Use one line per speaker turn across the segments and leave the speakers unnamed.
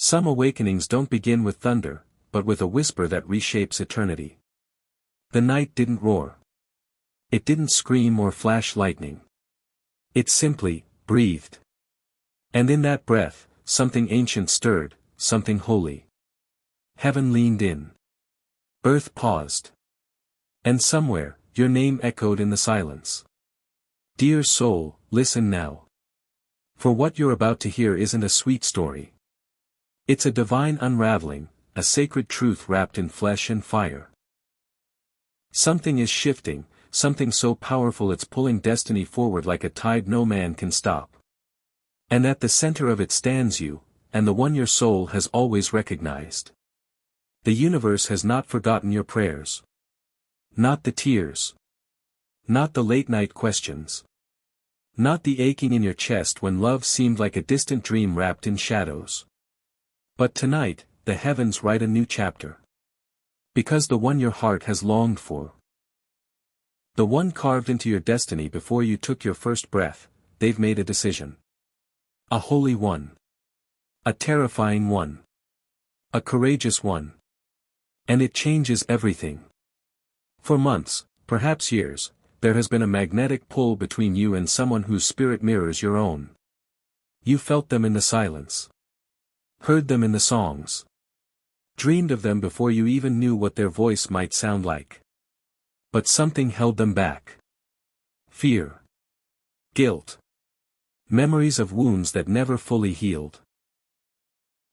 Some awakenings don't begin with thunder, but with a whisper that reshapes eternity. The night didn't roar. It didn't scream or flash lightning. It simply breathed. And in that breath, something ancient stirred, something holy. Heaven leaned in. Earth paused. And somewhere, your name echoed in the silence. Dear soul, listen now. For what you're about to hear isn't a sweet story. It's a divine unraveling, a sacred truth wrapped in flesh and fire. Something is shifting, something so powerful it's pulling destiny forward like a tide no man can stop. And at the center of it stands you, and the one your soul has always recognized. The universe has not forgotten your prayers. Not the tears. Not the late-night questions. Not the aching in your chest when love seemed like a distant dream wrapped in shadows. But tonight, the heavens write a new chapter. Because the one your heart has longed for. The one carved into your destiny before you took your first breath, they've made a decision. A holy one. A terrifying one. A courageous one. And it changes everything. For months, perhaps years, there has been a magnetic pull between you and someone whose spirit mirrors your own. You felt them in the silence. Heard them in the songs. Dreamed of them before you even knew what their voice might sound like. But something held them back. Fear. Guilt. Memories of wounds that never fully healed.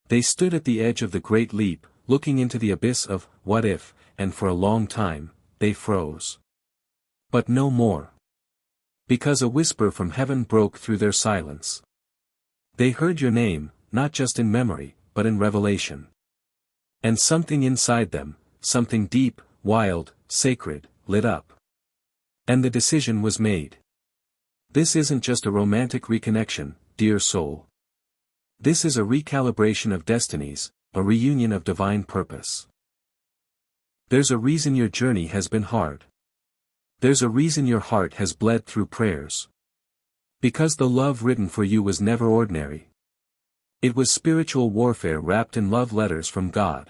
They stood at the edge of the great leap, looking into the abyss of what if, and for a long time, they froze. But no more. Because a whisper from heaven broke through their silence. They heard your name, not just in memory, but in revelation. And something inside them, something deep, wild, sacred, lit up. And the decision was made. This isn't just a romantic reconnection, dear soul. This is a recalibration of destinies, a reunion of divine purpose. There's a reason your journey has been hard. There's a reason your heart has bled through prayers. Because the love written for you was never ordinary. It was spiritual warfare wrapped in love letters from God.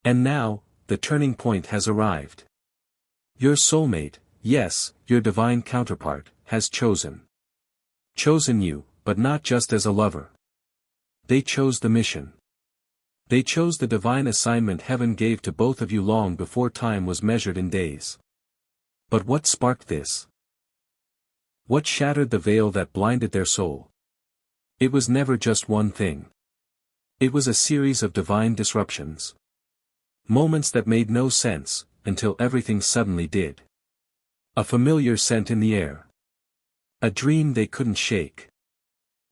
And now, the turning point has arrived. Your soulmate, yes, your divine counterpart, has chosen. Chosen you, but not just as a lover. They chose the mission. They chose the divine assignment heaven gave to both of you long before time was measured in days. But what sparked this? What shattered the veil that blinded their soul? It was never just one thing. It was a series of divine disruptions. Moments that made no sense, until everything suddenly did. A familiar scent in the air. A dream they couldn't shake.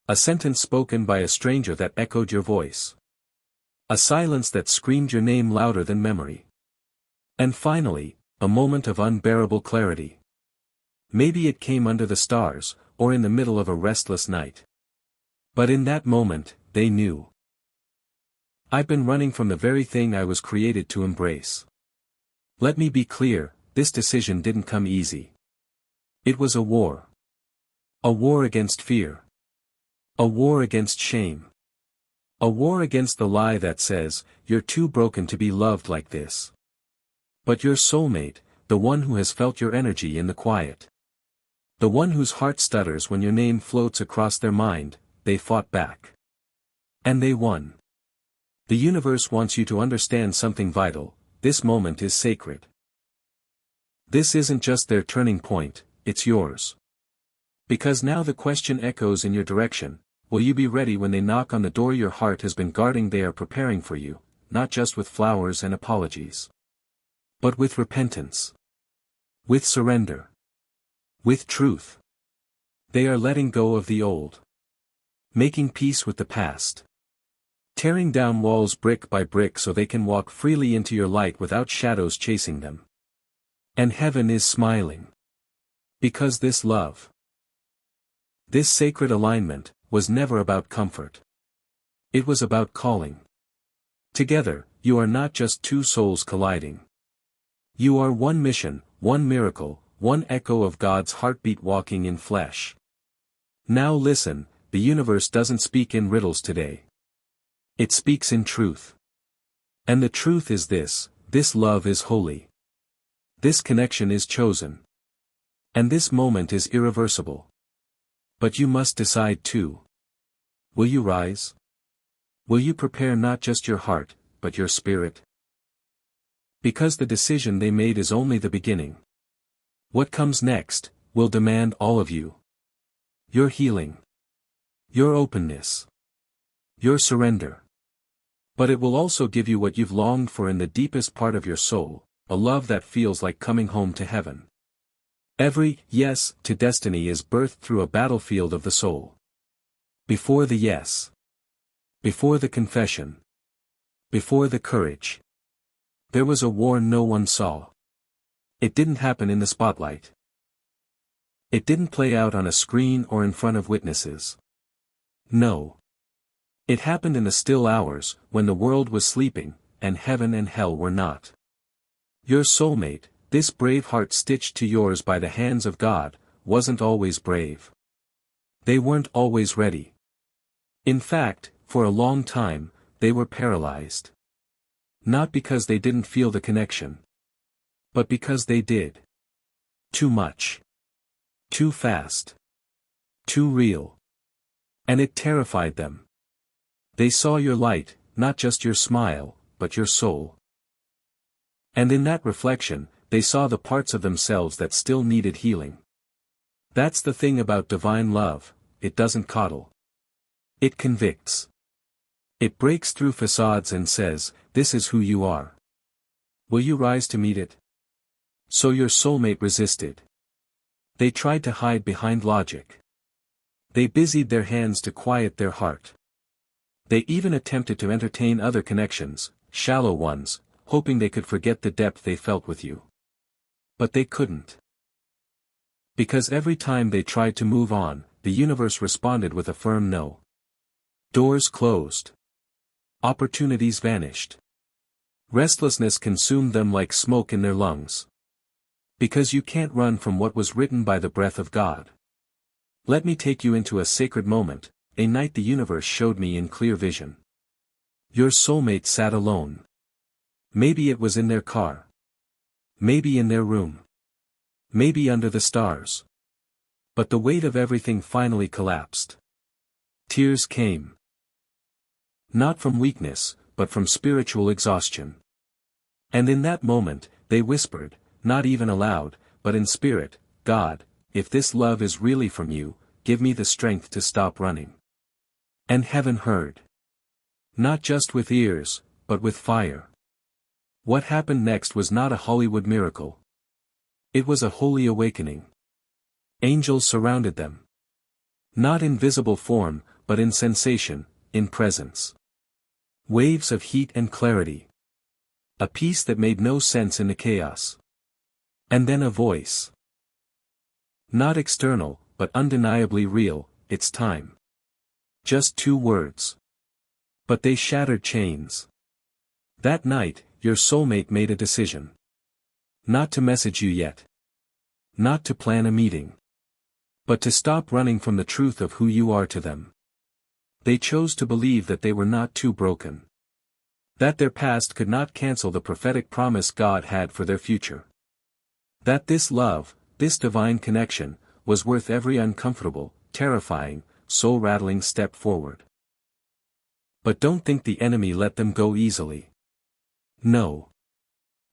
A sentence spoken by a stranger that echoed your voice. A silence that screamed your name louder than memory. And finally, a moment of unbearable clarity. Maybe it came under the stars, or in the middle of a restless night. But in that moment, they knew. I've been running from the very thing I was created to embrace. Let me be clear, this decision didn't come easy. It was a war. A war against fear. A war against shame. A war against the lie that says, you're too broken to be loved like this. But your soulmate, the one who has felt your energy in the quiet. The one whose heart stutters when your name floats across their mind, they fought back. And they won. The universe wants you to understand something vital, this moment is sacred. This isn't just their turning point, it's yours. Because now the question echoes in your direction, will you be ready when they knock on the door your heart has been guarding? They are preparing for you, not just with flowers and apologies. But with repentance. With surrender. With truth. They are letting go of the old. Making peace with the past. Tearing down walls brick by brick so they can walk freely into your light without shadows chasing them. And heaven is smiling. Because this love, this sacred alignment, was never about comfort. It was about calling. Together, you are not just two souls colliding. You are one mission, one miracle, one echo of God's heartbeat walking in flesh. Now listen, the universe doesn't speak in riddles today. It speaks in truth. And the truth is this love is holy. This connection is chosen. And this moment is irreversible. But you must decide too. Will you rise? Will you prepare not just your heart, but your spirit? Because the decision they made is only the beginning. What comes next will demand all of you. Your healing. Your openness. Your surrender. But it will also give you what you've longed for in the deepest part of your soul, a love that feels like coming home to heaven. Every yes to destiny is birthed through a battlefield of the soul. Before the yes. Before the confession. Before the courage. There was a war no one saw. It didn't happen in the spotlight. It didn't play out on a screen or in front of witnesses. No. It happened in the still hours, when the world was sleeping, and heaven and hell were not. Your soulmate, this brave heart stitched to yours by the hands of God, wasn't always brave. They weren't always ready. In fact, for a long time, they were paralyzed. Not because they didn't feel the connection. But because they did. Too much. Too fast. Too real. And it terrified them. They saw your light, not just your smile, but your soul. And in that reflection, they saw the parts of themselves that still needed healing. That's the thing about divine love, it doesn't coddle. It convicts. It breaks through facades and says, this is who you are. Will you rise to meet it? So your soulmate resisted. They tried to hide behind logic. They busied their hands to quiet their heart. They even attempted to entertain other connections, shallow ones, hoping they could forget the depth they felt with you. But they couldn't. Because every time they tried to move on, the universe responded with a firm no. Doors closed. Opportunities vanished. Restlessness consumed them like smoke in their lungs. Because you can't run from what was written by the breath of God. Let me take you into a sacred moment, a night the universe showed me in clear vision. Your soulmate sat alone. Maybe it was in their car. Maybe in their room. Maybe under the stars. But the weight of everything finally collapsed. Tears came. Not from weakness, but from spiritual exhaustion. And in that moment, they whispered, not even aloud, but in spirit, God, if this love is really from you, give me the strength to stop running. And heaven heard. Not just with ears, but with fire. What happened next was not a Hollywood miracle. It was a holy awakening. Angels surrounded them. Not in visible form, but in sensation, in presence. Waves of heat and clarity. A peace that made no sense in the chaos. And then a voice. Not external, but undeniably real, it's time. Just 2 words. But they shattered chains. That night, your soulmate made a decision. Not to message you yet. Not to plan a meeting. But to stop running from the truth of who you are to them. They chose to believe that they were not too broken. That their past could not cancel the prophetic promise God had for their future. That this love, this divine connection, was worth every uncomfortable, terrifying, soul-rattling step forward. But don't think the enemy let them go easily. No.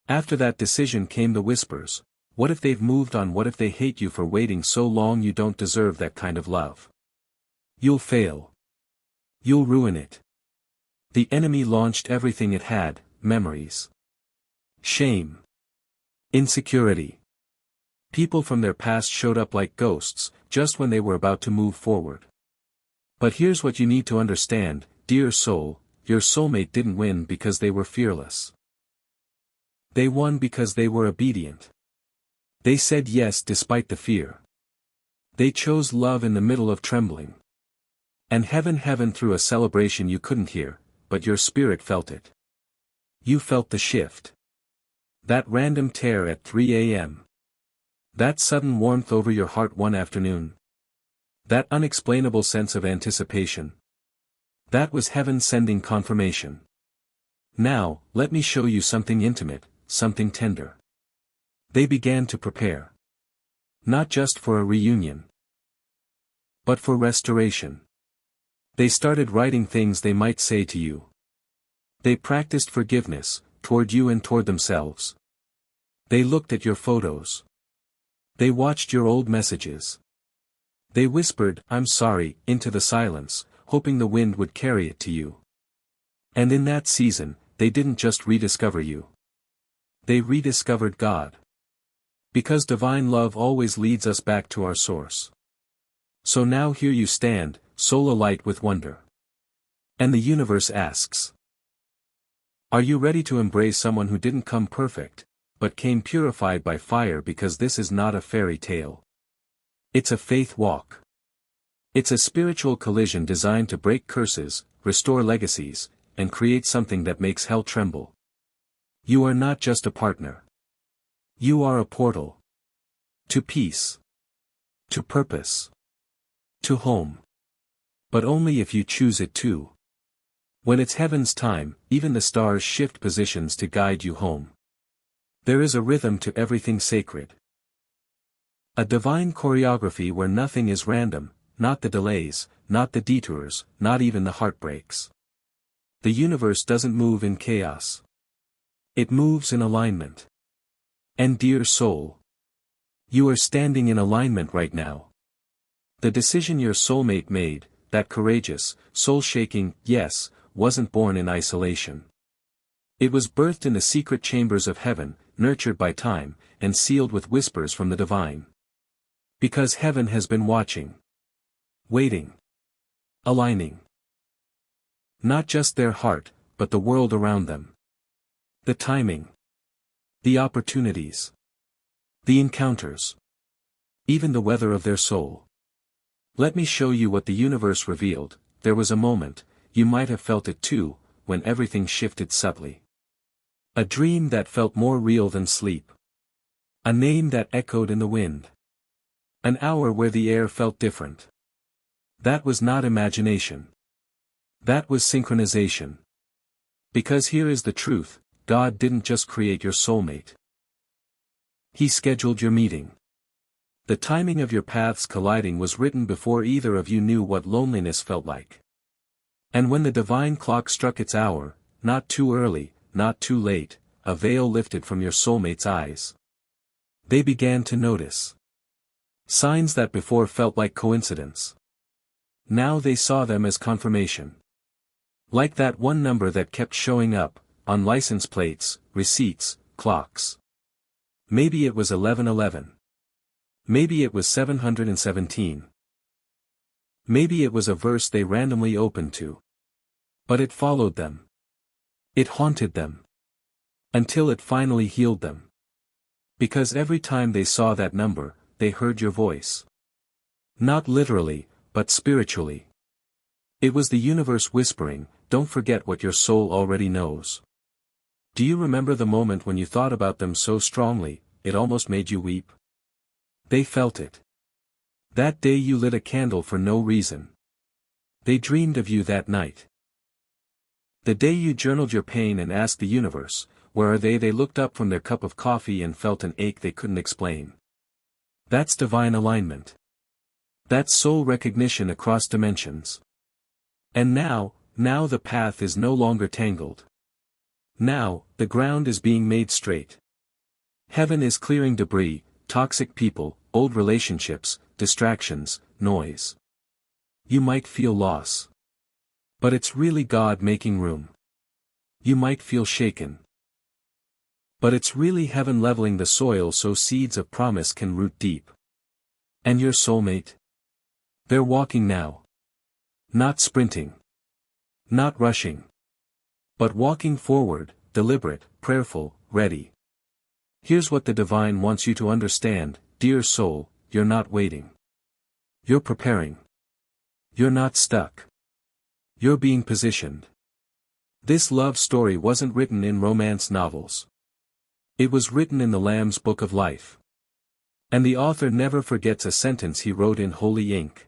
After that decision came the whispers, what if they've moved on, what if they hate you for waiting so long, you don't deserve that kind of love. You'll fail. You'll ruin it. The enemy launched everything it had, memories. Shame. Insecurity. People from their past showed up like ghosts, just when they were about to move forward. But here's what you need to understand, dear soul, your soulmate didn't win because they were fearless. They won because they were obedient. They said yes despite the fear. They chose love in the middle of trembling. And heaven threw a celebration you couldn't hear, but your spirit felt it. You felt the shift. That random tear at 3 a.m. That sudden warmth over your heart one afternoon. That unexplainable sense of anticipation. That was heaven sending confirmation. Now, let me show you something intimate, something tender. They began to prepare. Not just for a reunion, but for restoration. They started writing things they might say to you. They practiced forgiveness, toward you and toward themselves. They looked at your photos. They watched your old messages. They whispered, "I'm sorry," into the silence, hoping the wind would carry it to you. And in that season, they didn't just rediscover you. They rediscovered God. Because divine love always leads us back to our source. So now here you stand, soul alight with wonder. And the universe asks, are you ready to embrace someone who didn't come perfect, but came purified by fire? Because this is not a fairy tale. It's a faith walk. It's a spiritual collision designed to break curses, restore legacies, and create something that makes hell tremble. You are not just a partner. You are a portal. To peace. To purpose. To home. But only if you choose it to. When it's heaven's time, even the stars shift positions to guide you home. There is a rhythm to everything sacred. A divine choreography where nothing is random, not the delays, not the detours, not even the heartbreaks. The universe doesn't move in chaos. It moves in alignment. And dear soul, you are standing in alignment right now. The decision your soulmate made, that courageous, soul-shaking yes, wasn't born in isolation. It was birthed in the secret chambers of heaven, nurtured by time, and sealed with whispers from the divine. Because heaven has been watching. Waiting. Aligning. Not just their heart, but the world around them. The timing. The opportunities. The encounters. Even the weather of their soul. Let me show you what the universe revealed. There was a moment, you might have felt it too, when everything shifted subtly. A dream that felt more real than sleep. A name that echoed in the wind. An hour where the air felt different. That was not imagination. That was synchronization. Because here is the truth, God didn't just create your soulmate. He scheduled your meeting. The timing of your paths colliding was written before either of you knew what loneliness felt like. And when the divine clock struck its hour, not too early, not too late, a veil lifted from your soulmate's eyes. They began to notice. Signs that before felt like coincidence. Now they saw them as confirmation. Like that one number that kept showing up, on license plates, receipts, clocks. Maybe it was 1111. Maybe it was 717. Maybe it was a verse they randomly opened to. But it followed them. It haunted them. Until it finally healed them. Because every time they saw that number, they heard your voice. Not literally, but spiritually. It was the universe whispering, don't forget what your soul already knows. Do you remember the moment when you thought about them so strongly, it almost made you weep? They felt it. That day you lit a candle for no reason. They dreamed of you that night. The day you journaled your pain and asked the universe, where are they? They looked up from their cup of coffee and felt an ache they couldn't explain. That's divine alignment. That's soul recognition across dimensions. And now the path is no longer tangled. Now, the ground is being made straight. Heaven is clearing debris, toxic people, old relationships, distractions, noise. You might feel loss. But it's really God making room. You might feel shaken. But it's really heaven leveling the soil so seeds of promise can root deep. And your soulmate? They're walking now. Not sprinting. Not rushing. But walking forward, deliberate, prayerful, ready. Here's what the divine wants you to understand, dear soul, you're not waiting. You're preparing. You're not stuck. You're being positioned. This love story wasn't written in romance novels. It was written in the Lamb's Book of Life. And the author never forgets a sentence he wrote in holy ink.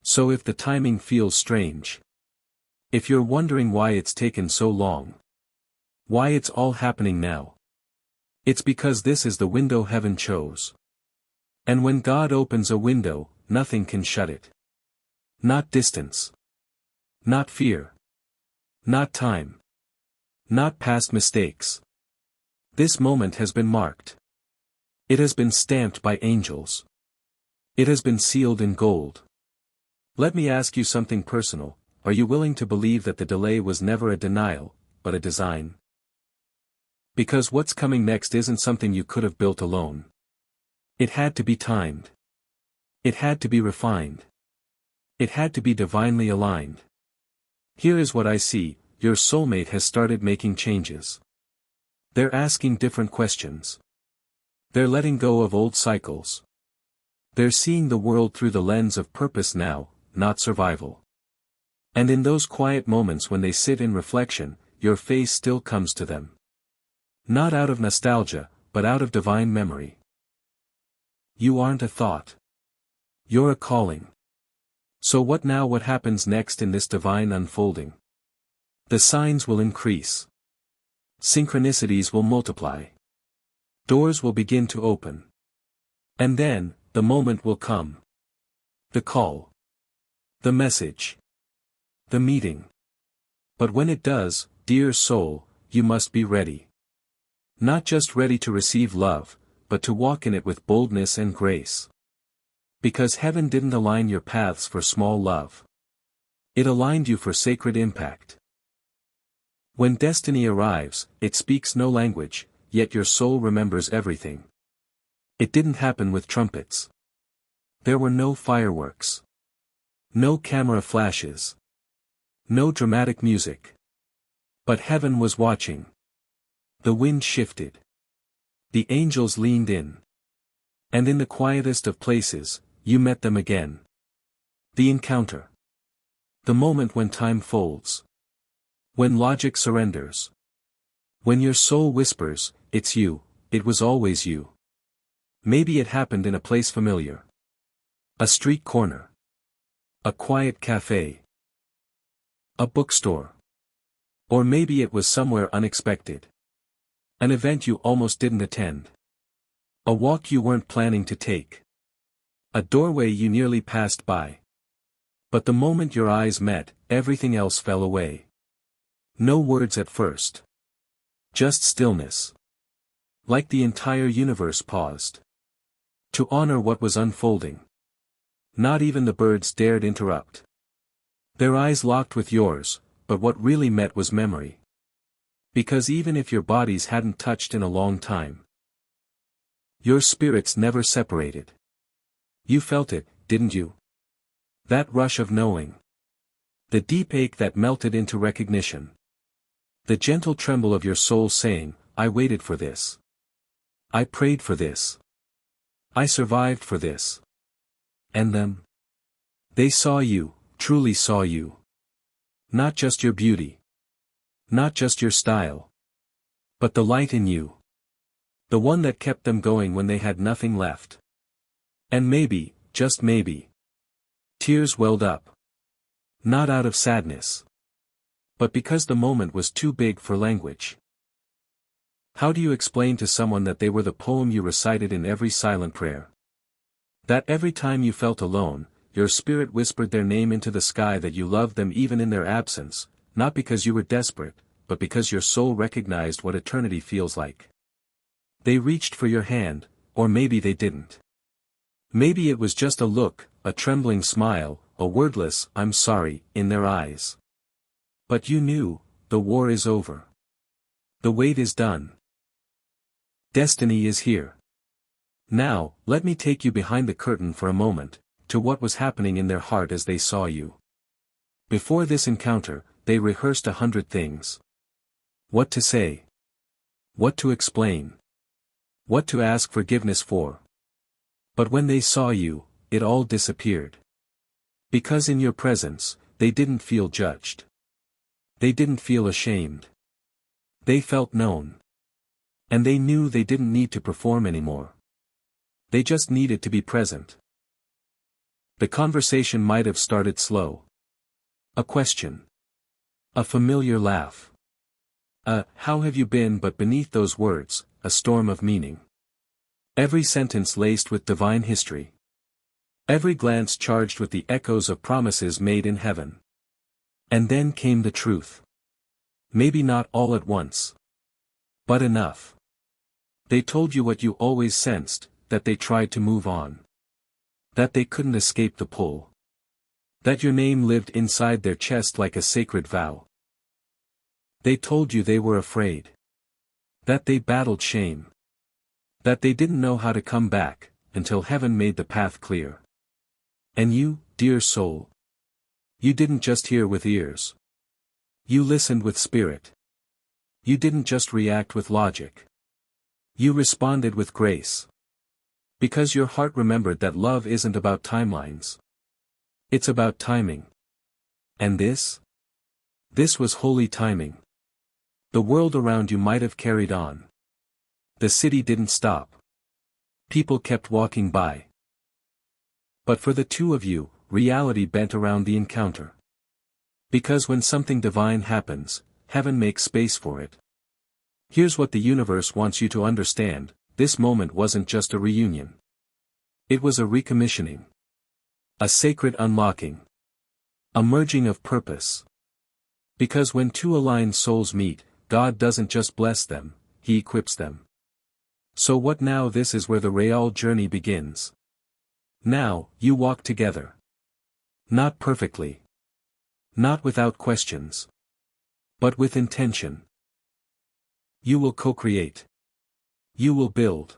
So if the timing feels strange, If you're wondering why it's taken so long, why it's all happening now, it's because this is the window heaven chose. And when God opens a window, nothing can shut it. Not distance. Not fear. Not time. Not past mistakes. This moment has been marked. It has been stamped by angels. It has been sealed in gold. Let me ask you something personal. Are you willing to believe that the delay was never a denial, but a design? Because what's coming next isn't something you could have built alone. It had to be timed. It had to be refined. It had to be divinely aligned. Here is what I see: your soulmate has started making changes. They're asking different questions. They're letting go of old cycles. They're seeing the world through the lens of purpose now, not survival. And in those quiet moments when they sit in reflection, your face still comes to them. Not out of nostalgia, but out of divine memory. You aren't a thought. You're a calling. So what now? What happens next in this divine unfolding? The signs will increase. Synchronicities will multiply. Doors will begin to open. And then, the moment will come. The call. The message. The meeting. But when it does, dear soul, you must be ready. Not just ready to receive love, but to walk in it with boldness and grace. Because heaven didn't align your paths for small love. It aligned you for sacred impact. When destiny arrives, it speaks no language, yet your soul remembers everything. It didn't happen with trumpets. There were no fireworks. No camera flashes. No dramatic music. But heaven was watching. The wind shifted. The angels leaned in. And in the quietest of places, you met them again. The encounter. The moment when time folds. When logic surrenders. When your soul whispers, "It's you, it was always you." Maybe it happened in a place familiar. A street corner. A quiet cafe. A bookstore. Or maybe it was somewhere unexpected. An event you almost didn't attend. A walk you weren't planning to take. A doorway you nearly passed by. But the moment your eyes met, everything else fell away. No words at first. Just stillness. Like the entire universe paused. To honor what was unfolding. Not even the birds dared interrupt. Their eyes locked with yours, but what really met was memory. Because even if your bodies hadn't touched in a long time, your spirits never separated. You felt it, didn't you? That rush of knowing. The deep ache that melted into recognition. The gentle tremble of your soul saying, "I waited for this. I prayed for this. I survived for this." And them? They saw you, truly saw you. Not just your beauty. Not just your style. But the light in you. The one that kept them going when they had nothing left. And maybe, just maybe, tears welled up. Not out of sadness. But because the moment was too big for language. How do you explain to someone that they were the poem you recited in every silent prayer? That every time you felt alone, your spirit whispered their name into the sky, that you loved them even in their absence, not because you were desperate, but because your soul recognized what eternity feels like. They reached for your hand, or maybe they didn't. Maybe it was just a look, a trembling smile, a wordless "I'm sorry" in their eyes. But you knew, the war is over. The wait is done. Destiny is here. Now, let me take you behind the curtain for a moment, to what was happening in their heart as they saw you. Before this encounter, they rehearsed 100 things. What to say. What to explain. What to ask forgiveness for. But when they saw you, it all disappeared. Because in your presence, they didn't feel judged. They didn't feel ashamed. They felt known. And they knew they didn't need to perform anymore. They just needed to be present. The conversation might have started slow. A question. A familiar laugh. How have you been? But beneath those words, a storm of meaning. Every sentence laced with divine history. Every glance charged with the echoes of promises made in heaven. And then came the truth. Maybe not all at once. But enough. They told you what you always sensed, that they tried to move on. That they couldn't escape the pull. That your name lived inside their chest like a sacred vow. They told you they were afraid. That they battled shame. That they didn't know how to come back, until heaven made the path clear. And you, dear soul. You didn't just hear with ears. You listened with spirit. You didn't just react with logic. You responded with grace. Because your heart remembered that love isn't about timelines. It's about timing. And this? This was holy timing. The world around you might have carried on. The city didn't stop. People kept walking by. But for the two of you, reality bent around the encounter. Because when something divine happens, heaven makes space for it. Here's what the universe wants you to understand: this moment wasn't just a reunion. It was a recommissioning. A sacred unlocking. A merging of purpose. Because when two aligned souls meet, God doesn't just bless them, He equips them. So what now? This is where the real journey begins. Now, you walk together. Not perfectly. Not without questions. But with intention. You will co-create. You will build.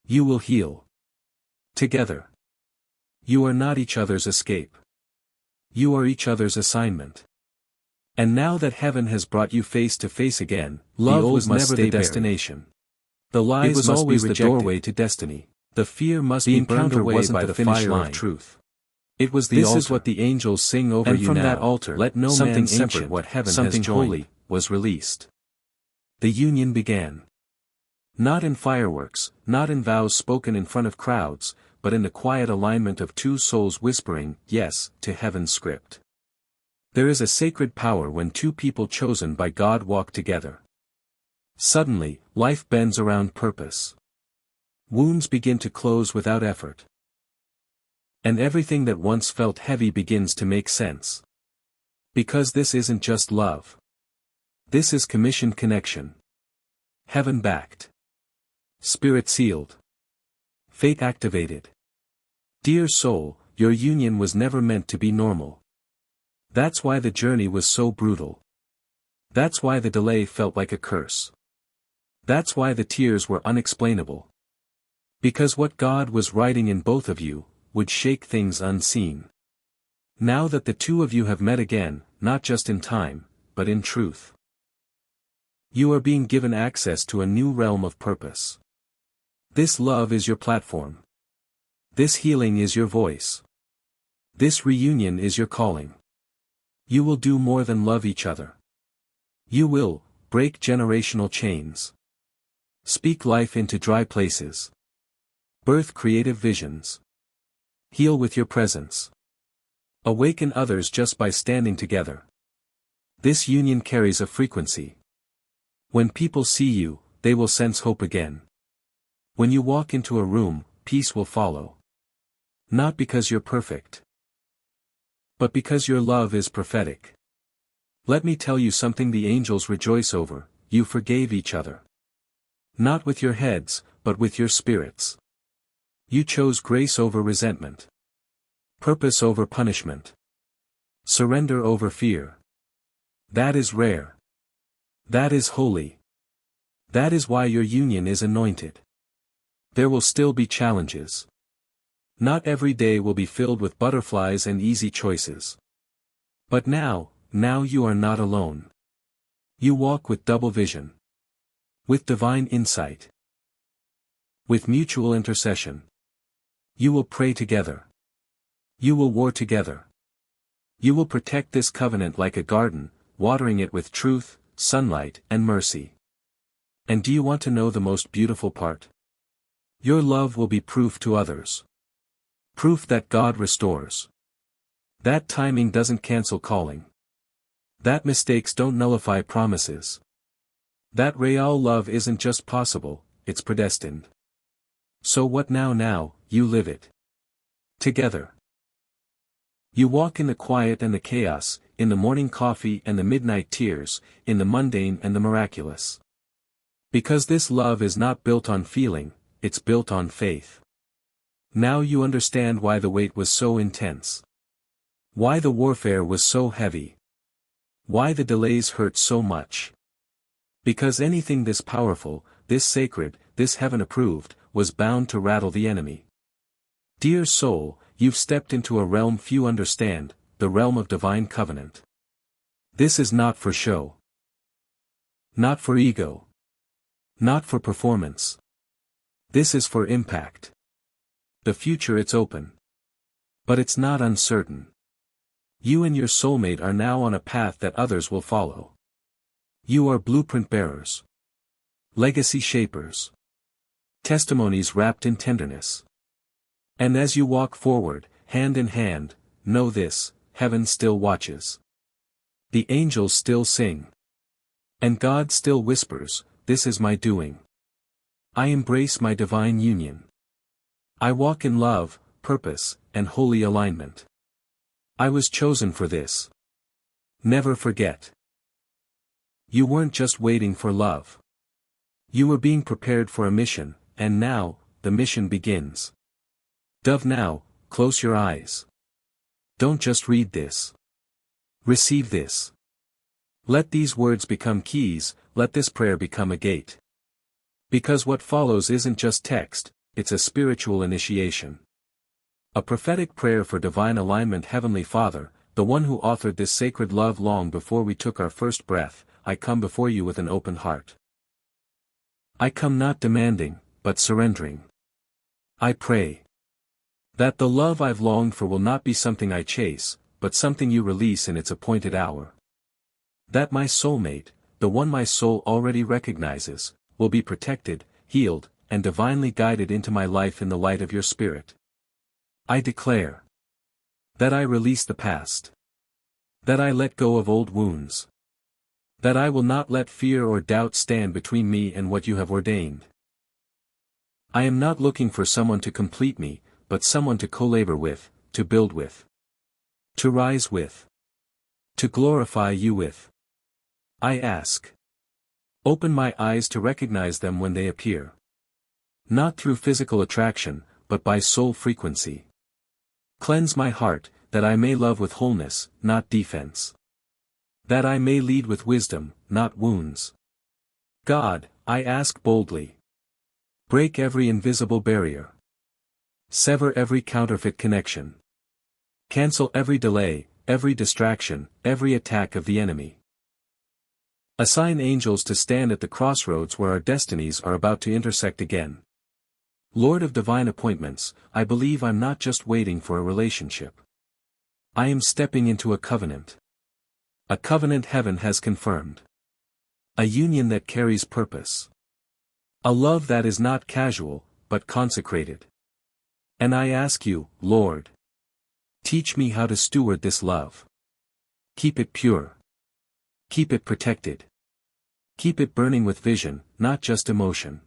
You will heal. Together. You are not each other's escape. You are each other's assignment. And now that heaven has brought you face to face again, love was never the destination. The lies was always the doorway to destiny. The fear must be burned away by the fire of truth. It was the altar. This is what the angels sing over you now. And from that altar, let no man separate what heaven has joined. Holy was released. The union began. Not in fireworks, not in vows spoken in front of crowds, but in the quiet alignment of two souls whispering yes to heaven's script. There is a sacred power when two people chosen by God walk together. Suddenly, life bends around purpose. Wounds begin to close without effort. And everything that once felt heavy begins to make sense. Because this isn't just love. This is commissioned connection. Heaven-backed. Spirit-sealed. Fate-activated. Dear soul, your union was never meant to be normal. That's why the journey was so brutal. That's why the delay felt like a curse. That's why the tears were unexplainable. Because what God was writing in both of you would shake things unseen. Now that the two of you have met again, not just in time, but in truth. You are being given access to a new realm of purpose. This love is your platform. This healing is your voice. This reunion is your calling. You will do more than love each other. You will break generational chains. Speak life into dry places. Birth creative visions. Heal with your presence. Awaken others just by standing together. This union carries a frequency. When people see you, they will sense hope again. When you walk into a room, peace will follow. Not because you're perfect, but because your love is prophetic. Let me tell you something the angels rejoice over: you forgave each other. Not with your heads, but with your spirits. You chose grace over resentment. Purpose over punishment. Surrender over fear. That is rare. That is holy. That is why your union is anointed. There will still be challenges. Not every day will be filled with butterflies and easy choices. But now you are not alone. You walk with double vision. With divine insight. With mutual intercession. You will pray together. You will war together. You will protect this covenant like a garden, watering it with truth, sunlight, and mercy. And do you want to know the most beautiful part? Your love will be proof to others. Proof that God restores. That timing doesn't cancel calling. That mistakes don't nullify promises. That real love isn't just possible, it's predestined. So what now, you live it. Together. You walk in the quiet and the chaos, in the morning coffee and the midnight tears, in the mundane and the miraculous. Because this love is not built on feeling, it's built on faith. Now you understand why the weight was so intense. Why the warfare was so heavy. Why the delays hurt so much. Because anything this powerful, this sacred, this heaven-approved, was bound to rattle the enemy. Dear soul, you've stepped into a realm few understand, the realm of divine covenant. This is not for show. Not for ego. Not for performance. This is for impact. The future it's open. But it's not uncertain. You and your soulmate are now on a path that others will follow. You are blueprint bearers. Legacy shapers. Testimonies wrapped in tenderness. And as you walk forward, hand in hand, know this, heaven still watches. The angels still sing. And God still whispers, this is my doing. I embrace my divine union. I walk in love, purpose, and holy alignment. I was chosen for this. Never forget. You weren't just waiting for love. You were being prepared for a mission, and now, the mission begins. Dove now, close your eyes. Don't just read this. Receive this. Let these words become keys, let this prayer become a gate. Because what follows isn't just text, it's a spiritual initiation. A prophetic prayer for divine alignment. Heavenly Father, the one who authored this sacred love long before we took our first breath, I come before you with an open heart. I come not demanding, but surrendering. I pray that the love I've longed for will not be something I chase, but something you release in its appointed hour. That my soulmate, the one my soul already recognizes, will be protected, healed, and divinely guided into my life in the light of your Spirit. I declare that I release the past. That I let go of old wounds. That I will not let fear or doubt stand between me and what you have ordained. I am not looking for someone to complete me, but someone to co-labor with, to build with. To rise with. To glorify you with. I ask. Open my eyes to recognize them when they appear. Not through physical attraction, but by soul frequency. Cleanse my heart, that I may love with wholeness, not defense. That I may lead with wisdom, not wounds. God, I ask boldly. Break every invisible barrier. Sever every counterfeit connection. Cancel every delay, every distraction, every attack of the enemy. Assign angels to stand at the crossroads where our destinies are about to intersect again. Lord of divine appointments, I believe I'm not just waiting for a relationship. I am stepping into a covenant. A covenant heaven has confirmed. A union that carries purpose. A love that is not casual, but consecrated. And I ask you, Lord, teach me how to steward this love. Keep it pure. Keep it protected. Keep it burning with vision, not just emotion.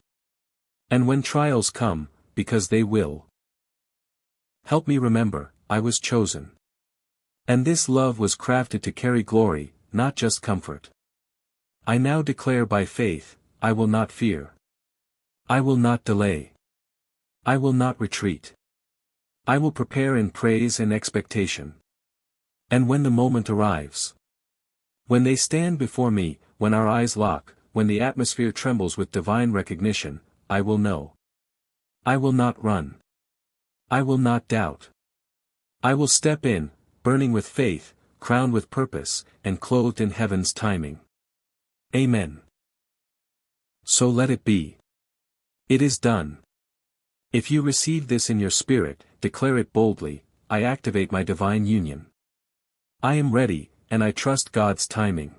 And when trials come, because they will, help me remember, I was chosen. And this love was crafted to carry glory, not just comfort. I now declare by faith, I will not fear. I will not delay. I will not retreat. I will prepare in praise and expectation. And when the moment arrives, when they stand before me, when our eyes lock, when the atmosphere trembles with divine recognition, I will know. I will not run. I will not doubt. I will step in, burning with faith, crowned with purpose, and clothed in heaven's timing. Amen. So let it be. It is done. If you receive this in your spirit, declare it boldly, I activate my divine union. I am ready, and I trust God's timing.